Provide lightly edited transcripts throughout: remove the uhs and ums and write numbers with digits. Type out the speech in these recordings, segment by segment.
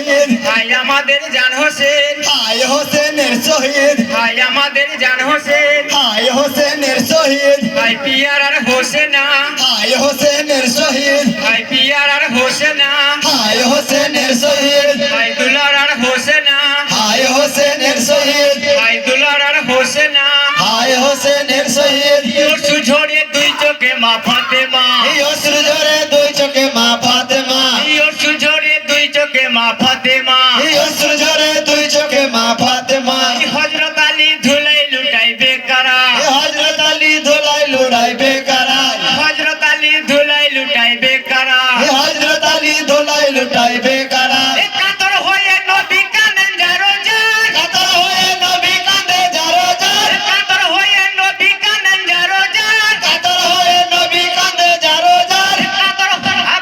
শহীদ ভাই আমাদের জান হোসেন, হায় হোসেনের শহীদ ভাই আমাদের জান হোসেন, হায় হোসেনের শহীদ ভাই পিয়ার আর হোসেনা, হায় হোসেনের শহীদ ভাই পিয়ার আর হোসেনা, হায় হোসেনের শহীদ ভাই দুলার আর হোসেনা, হায় হোসেনের শহীদ ভাই দুলার আর হোসেনা। হায় হোসেনের শহীদ অশ্রু ঝরে দুই চোখে মা ফাতেমা, এই অশ্রু ঝরে দুই চোখে মা ফাতেমা অশ্রু ঝরে দুই চোখে মা ফাতেমা। এই অশ্রু ঝরে দুই চোখে মা ফাতেমা হযরত আলী ধুলাই লুটাই বেকারা, হযরত আলী ধুলাই লুড়াই বেকারা হযরত আলী ধুলাই লুটাই বেকারা। হযরত আলী ধুলাই লুটাই বেকারা কাতর হয়ে নবী কানেন যারো যার, কাতর হয়ে নবী কাঁদে যারো যার কাতর হয়ে নবী কানেন যারো যার, কাতর হয়ে নবী কাঁদে যারো যার কাতর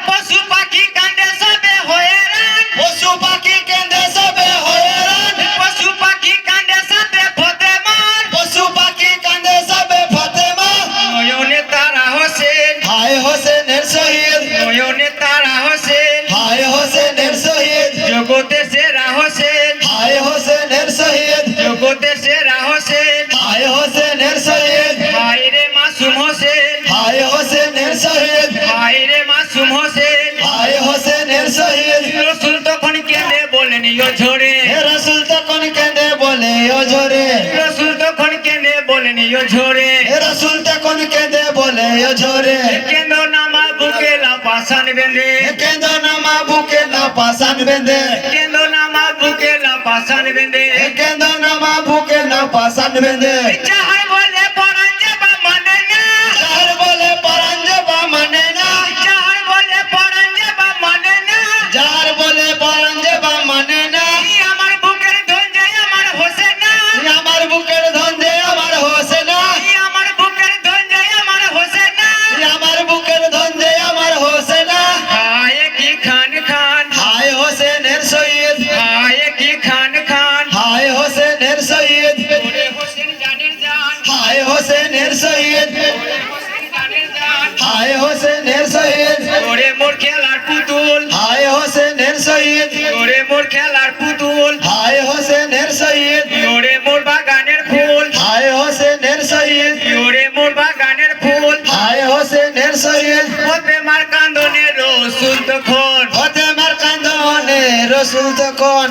পশু পাখি কান্দে সবে হয়ে রান, পশু পাখি কেঁদে সবে হয়রান পশু পাখি কান্দে সবে ফতেমান। পশু পাখি কাঁদে সবে ফাতেমা নয়নে তারা হোসেন, হায় হোসেনের শহীদ নয়নে তারা হোসেন, হায় হোসেনের শহীদ জগতে সেরা হোসেন, হায় হোসেনের শহীদ জগতে সেরা হোসেন। হায় হোসেনের শহীদ ভাই রে মাসুম হোসেন, হায় হোসেনের শহীদ ভাই রে মাসুম হোসেন। হায় হোসেনের শহীদ রসুল তখন কেঁদে বলেন ইয়ো ঝরে, হে রাসূল তখন কেঁদে বলে ও ঝরে রসুল তখন কেঁদে বলেন ইয়ো ঝরে। হে রাসূল তখন কেঁদে বলে ও ঝরে কেঁদো নামা বুকে লাপাসান বেঁধে, কেঁদো না মা বুকে না পাশান বেঁধে কেঁদো নামা বুকে লাপাসান বেঁধে। কেঁদো না মা বুকে না পাশান বেঁধে যাহার বলে পরাণ যাবা মানে না, যার বলে পরাণ যাবা মানে না যাহার বলে পরাণ যাবা মানে না। যার বলে পরাণ যাবা মানে না আমার বুকের ধঞ্জে আমার হোসেনা, আমার বুকের ধন্দে আমার হোসেনা আমার বুকের ধঞ্জে আমার হোসেনা। আমার বুকের ধন্দে আমার হোসেনা হায় কি খান খান, হায় হোসেনের শহীদ হায় কি খান খান। হায় হোসেনের শহীদ ওরে হোসেন জানের জান, হায় হোসেনের শহীদ ওরে হোসেন জানের জান। হায় হোসেনের শহীদ ওরে মোর খেলার পুতুল, হায় হোসেনের শহীদ ওরে মোর খেলার পুতুল, হায় হোসেনের শহীদ ওরে মোর বাগানের ফুল, হায় হোসেনের শহীদ ওরে মোর বাগানের ফুল। হায় হোসেনের শহীদ ওতে মার কান্দনে রসুল তখন, ফাতেমার কান্দনে রসুল তখন